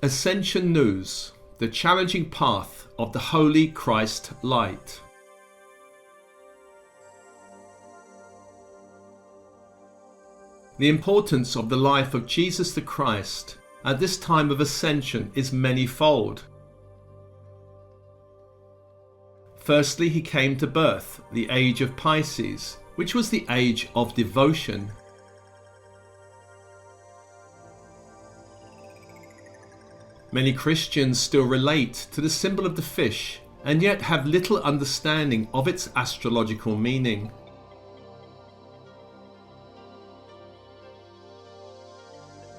Ascension News, the challenging path of the Holy Christ Light. The importance of the life of Jesus the Christ at this time of ascension is many-fold. Firstly, he came to birth, the age of Pisces, which was the age of devotion. Many Christians still relate to the symbol of the fish and yet have little understanding of its astrological meaning.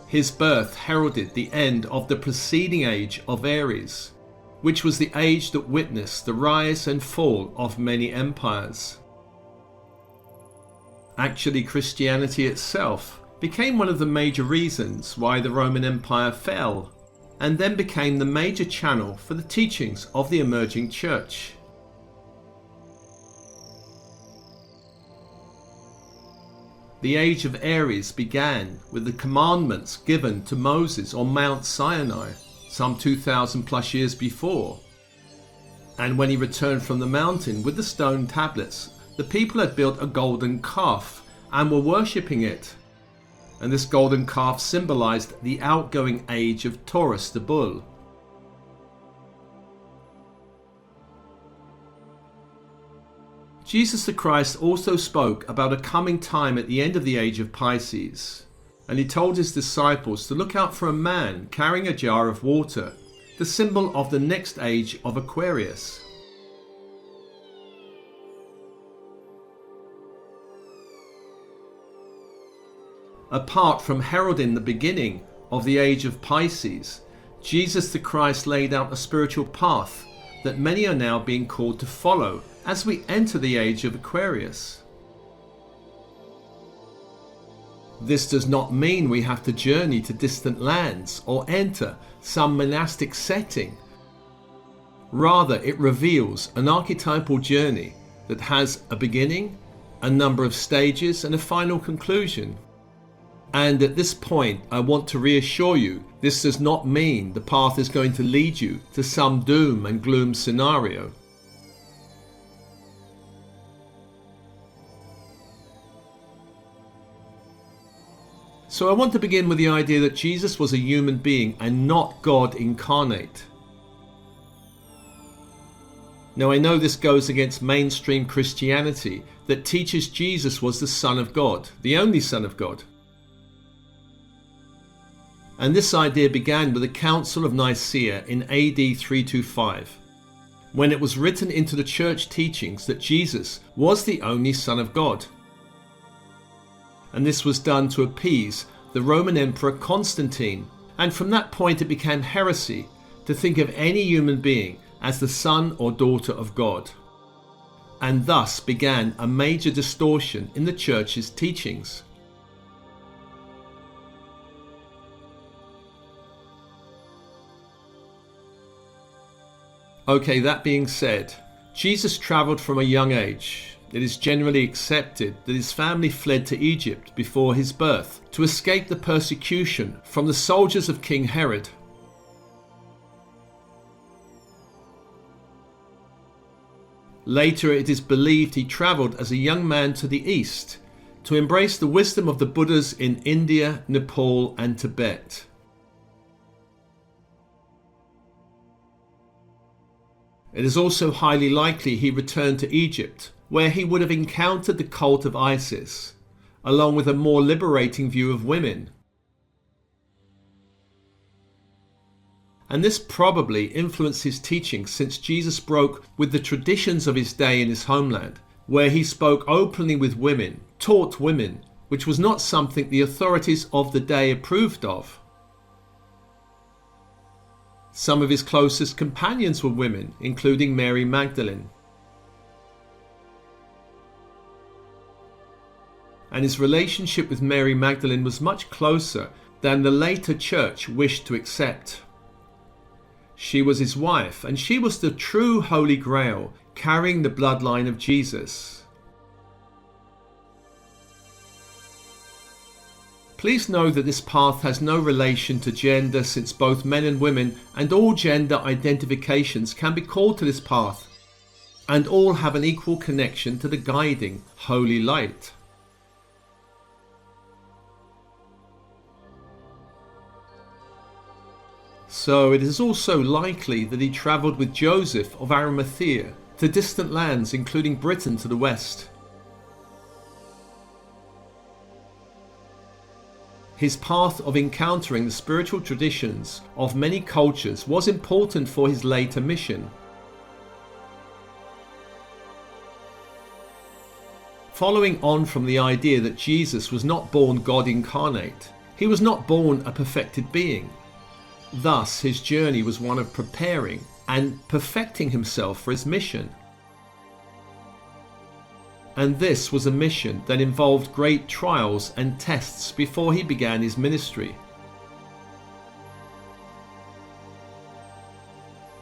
His birth heralded the end of the preceding age of Aries, which was the age that witnessed the rise and fall of many empires. Actually, Christianity itself became one of the major reasons why the Roman Empire fell, and then became the major channel for the teachings of the emerging church. The age of Aries began with the commandments given to Moses on Mount Sinai some 2,000 plus years before. And when he returned from the mountain with the stone tablets, the people had built a golden calf and were worshipping it. And this golden calf symbolized the outgoing age of Taurus the bull. Jesus the Christ also spoke about a coming time at the end of the age of Pisces, and he told his disciples to look out for a man carrying a jar of water, the symbol of the next age of Aquarius. Apart from heralding the beginning of the age of Pisces, Jesus the Christ laid out a spiritual path that many are now being called to follow as we enter the age of Aquarius. This does not mean we have to journey to distant lands or enter some monastic setting. Rather, it reveals an archetypal journey that has a beginning, a number of stages, and a final conclusion. And at this point, I want to reassure you, this does not mean the path is going to lead you to some doom and gloom scenario. So I want to begin with the idea that Jesus was a human being and not God incarnate. Now I know this goes against mainstream Christianity that teaches Jesus was the Son of God, the only Son of God. And this idea began with the Council of Nicaea in AD 325, when it was written into the church teachings that Jesus was the only Son of God. And this was done to appease the Roman Emperor Constantine, and from that point it became heresy to think of any human being as the son or daughter of God. And thus began a major distortion in the church's teachings. Okay, that being said, Jesus travelled from a young age. It is generally accepted that his family fled to Egypt before his birth to escape the persecution from the soldiers of King Herod. Later, it is believed he travelled as a young man to the east to embrace the wisdom of the Buddhas in India, Nepal, and Tibet. It is also highly likely he returned to Egypt, where he would have encountered the cult of Isis, along with a more liberating view of women. And this probably influenced his teaching, since Jesus broke with the traditions of his day in his homeland, where he spoke openly with women, taught women, which was not something the authorities of the day approved of. Some of his closest companions were women, including Mary Magdalene. And his relationship with Mary Magdalene was much closer than the later church wished to accept. She was his wife, and she was the true Holy Grail, carrying the bloodline of Jesus. Please know that this path has no relation to gender, since both men and women and all gender identifications can be called to this path, and all have an equal connection to the guiding holy light. So it is also likely that he travelled with Joseph of Arimathea to distant lands, including Britain to the west. His path of encountering the spiritual traditions of many cultures was important for his later mission. Following on from the idea that Jesus was not born God incarnate, he was not born a perfected being. Thus, his journey was one of preparing and perfecting himself for his mission. And this was a mission that involved great trials and tests before he began his ministry.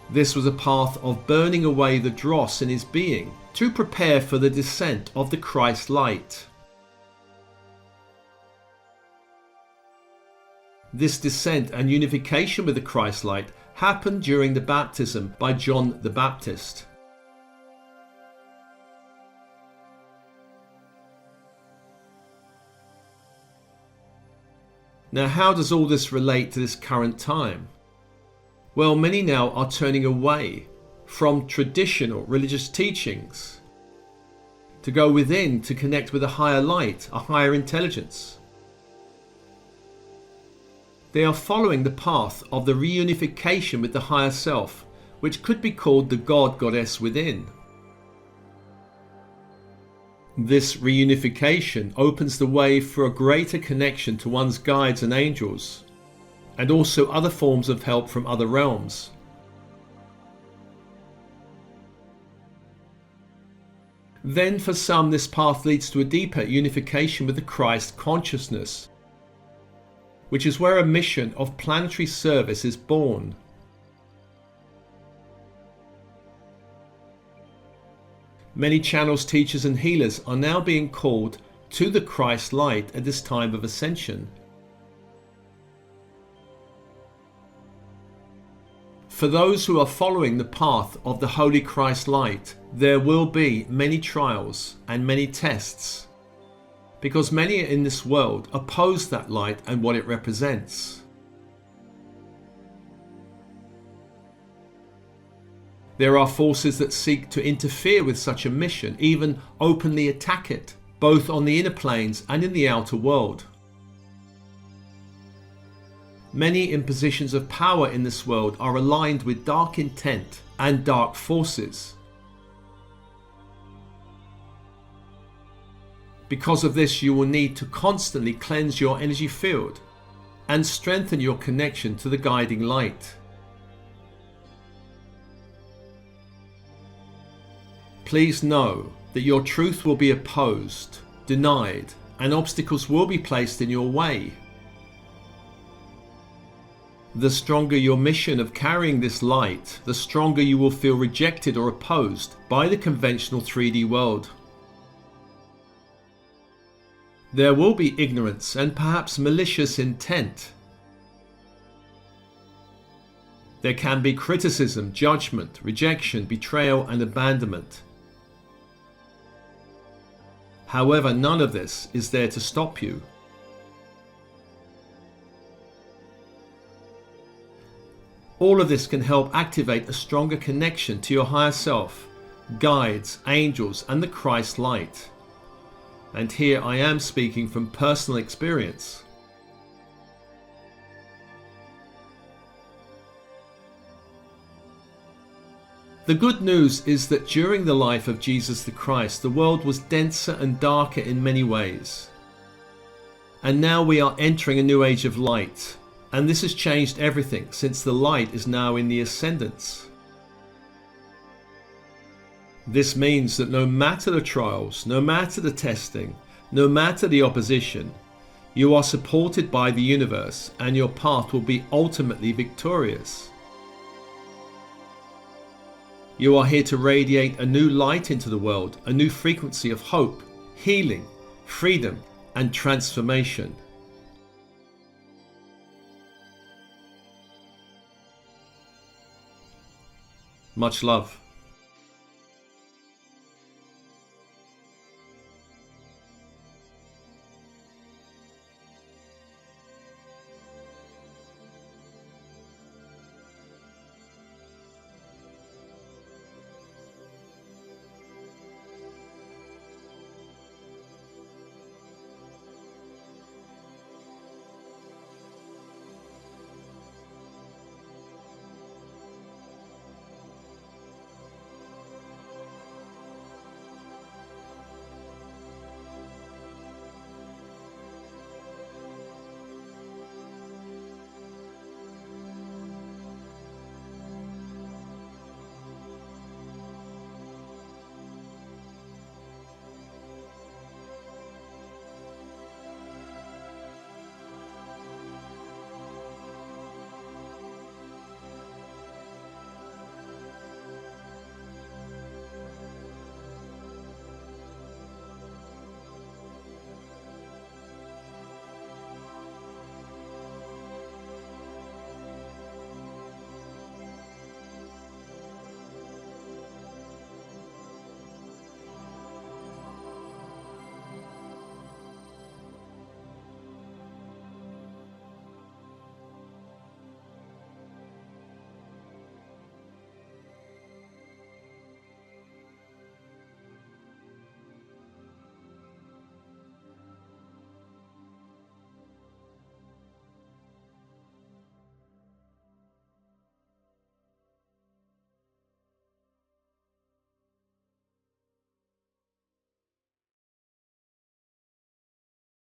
This was a path of burning away the dross in his being to prepare for the descent of the Christ light. This descent and unification with the Christ light happened during the baptism by John the Baptist. Now, how does all this relate to this current time? Well, many now are turning away from traditional religious teachings to go within to connect with a higher light, a higher intelligence. They are following the path of the reunification with the higher self, which could be called the God-Goddess within. This reunification opens the way for a greater connection to one's guides and angels, and also other forms of help from other realms. Then for some, this path leads to a deeper unification with the Christ consciousness, which is where a mission of planetary service is born. Many channels, teachers and healers are now being called to the Christ light at this time of ascension. For those who are following the path of the Holy Christ light, there will be many trials and many tests, because many in this world oppose that light and what it represents. There are forces that seek to interfere with such a mission, even openly attack it, both on the inner planes and in the outer world. Many in positions of power in this world are aligned with dark intent and dark forces. Because of this, you will need to constantly cleanse your energy field and strengthen your connection to the guiding light. Please know that your truth will be opposed, denied, and obstacles will be placed in your way. The stronger your mission of carrying this light, the stronger you will feel rejected or opposed by the conventional 3D world. There will be ignorance and perhaps malicious intent. There can be criticism, judgment, rejection, betrayal, and abandonment. However, none of this is there to stop you. All of this can help activate a stronger connection to your higher self, guides, angels, and the Christ light. And here I am speaking from personal experience. The good news is that during the life of Jesus the Christ, the world was denser and darker in many ways. And now we are entering a new age of light, and this has changed everything since the light is now in the ascendance. This means that no matter the trials, no matter the testing, no matter the opposition, you are supported by the universe and your path will be ultimately victorious. You are here to radiate a new light into the world, a new frequency of hope, healing, freedom, and transformation. Much love.